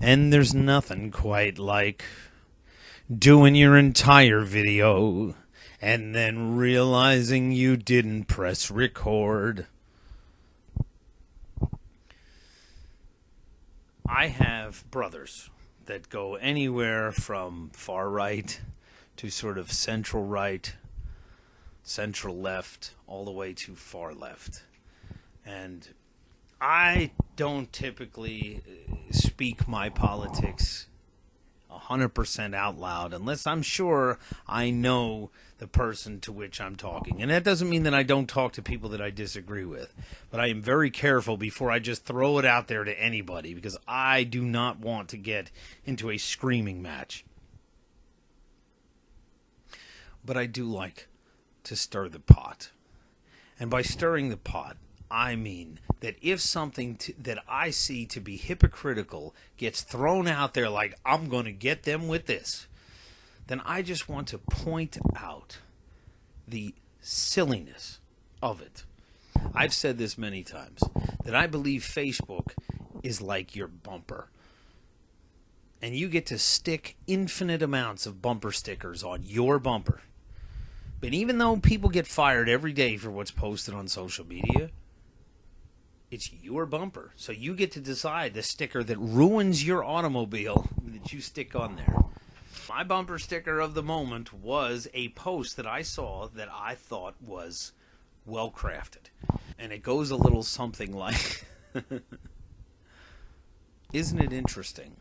And there's nothing quite like doing your entire video and then realizing you didn't press record. I have brothers that go anywhere from far right to sort of central right, central left, all the way to far left. And I don't typically speak my politics 100% out loud unless I'm sure I know the person to which I'm talking. And that doesn't mean that I don't talk to people that I disagree with. But I am very careful before I just throw it out there to anybody, because I do not want to get into a screaming match. But I do like to stir the pot. And by stirring the pot, I mean that if something that I see to be hypocritical gets thrown out there like, I'm going to get them with this, then I just want to point out the silliness of it. I've said this many times, that I believe Facebook is like your bumper. And you get to stick infinite amounts of bumper stickers on your bumper. But even though people get fired every day for what's posted on social media, it's your bumper. So you get to decide the sticker that ruins your automobile that you stick on there. My bumper sticker of the moment was a post that I saw that I thought was well crafted. And it goes a little something like, isn't it interesting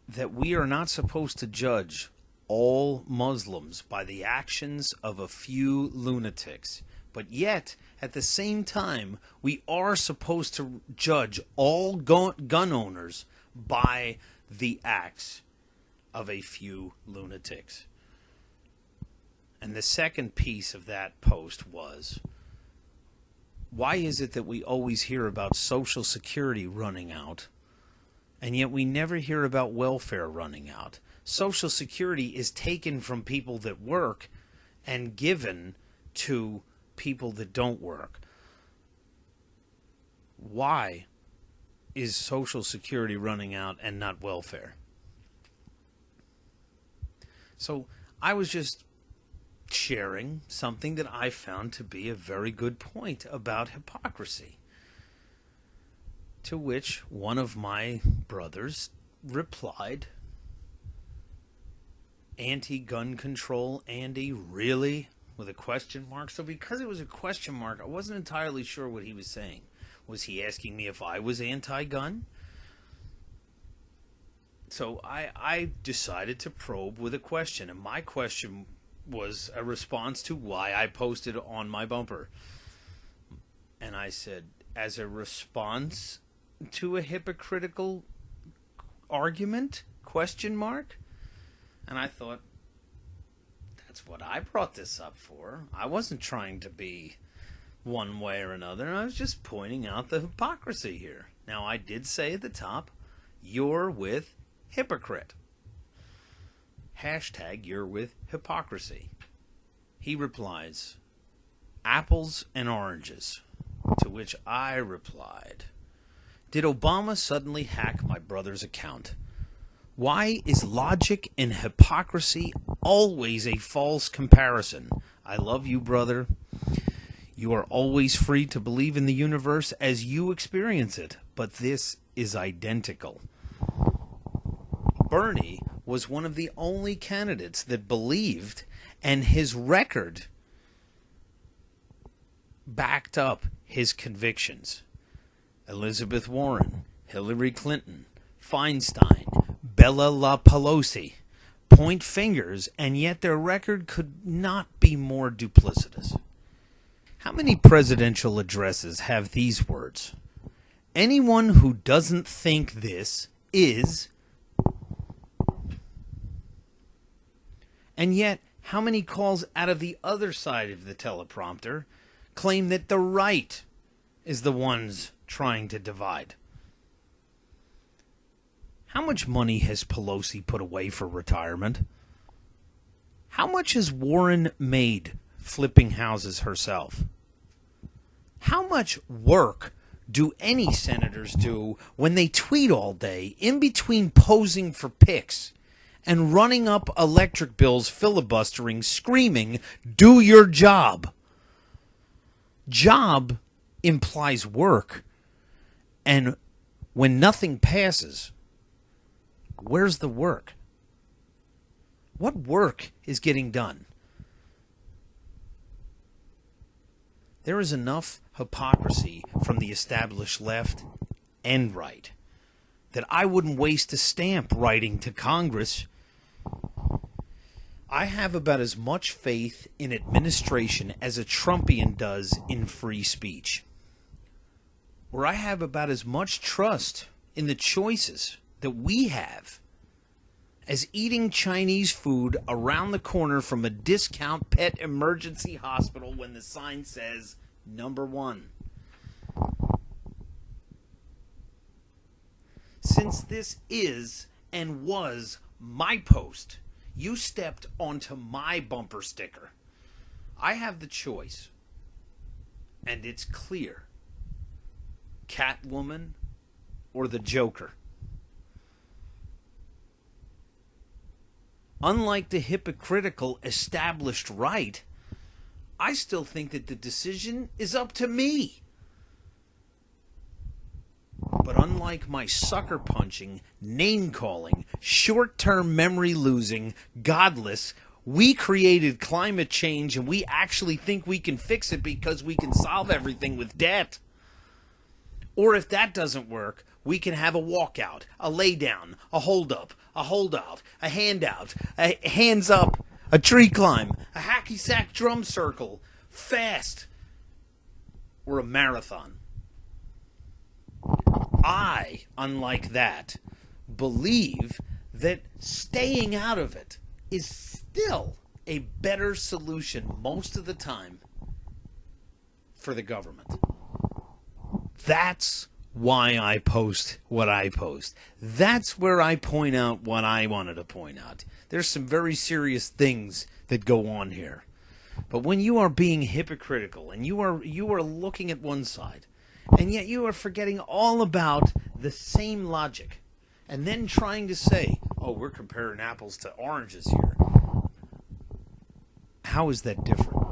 that we are not supposed to judge all Muslims by the actions of a few lunatics? But yet, at the same time, we are supposed to judge all gun owners by the acts of a few lunatics. And the second piece of that post was, why is it that we always hear about Social Security running out, and yet we never hear about welfare running out? Social Security is taken from people that work and given to people that don't work. Why is Social Security running out and not welfare? So I was just sharing something that I found to be a very good point about hypocrisy, to which one of my brothers replied, "Anti-gun control, Andy, really?" with a question mark. So because it was a question mark, I wasn't entirely sure what he was saying. Was he asking me if I was anti-gun? So I decided to probe with a question, and my question was a response to why I posted on my bumper. And I said, as a response to a hypocritical argument? Question mark? And I thought, that's what I brought this up for. I wasn't trying to be one way or another. I was just pointing out the hypocrisy here. Now, I did say at the top, you're with hypocrite. Hashtag you're with hypocrisy. He replies, apples and oranges. To which I replied, did Obama suddenly hack my brother's account? Why is logic and hypocrisy always a false comparison? I love you, brother. You are always free to believe in the universe as you experience it, but this is identical. Bernie was one of the only candidates that believed, and his record backed up his convictions. Elizabeth Warren, Hillary Clinton, Feinstein, Bella Pelosi point fingers, and yet their record could not be more duplicitous. How many presidential addresses have these words? Anyone who doesn't think this is... And yet, how many calls out of the other side of the teleprompter claim that the right is the ones trying to divide? How much money has Pelosi put away for retirement? How much has Warren made flipping houses herself? How much work do any senators do when they tweet all day in between posing for pics and running up electric bills, filibustering, screaming, "Do your job"? Job implies work. And when nothing passes, where's the work? What work is getting done? There is enough hypocrisy from the established left and right that I wouldn't waste a stamp writing to Congress. I have about as much faith in administration as a Trumpian does in free speech. Or I have about as much trust in the choices that we have as eating Chinese food around the corner from a discount pet emergency hospital when the sign says #1. Since this is and was my post, you stepped onto my bumper sticker. I have the choice, and it's clear: Catwoman or the Joker. Unlike the hypocritical established right, I still think that the decision is up to me. But unlike my sucker punching, name calling, short-term memory losing, Godless, we created climate change and we actually think we can fix it because we can solve everything with debt. Or if that doesn't work, we can have a walkout, a lay down, a hold up, a holdout, a handout, a hands up, a tree climb, a hacky sack drum circle, fast, or a marathon. I, unlike that, believe that staying out of it is still a better solution most of the time for the government. That's why I post what I post. That's where I point out what I wanted to point out. There's some very serious things that go on here. But when you are being hypocritical and you are looking at one side, and yet you are forgetting all about the same logic, and then trying to say, "Oh, we're comparing apples to oranges here." How is that different?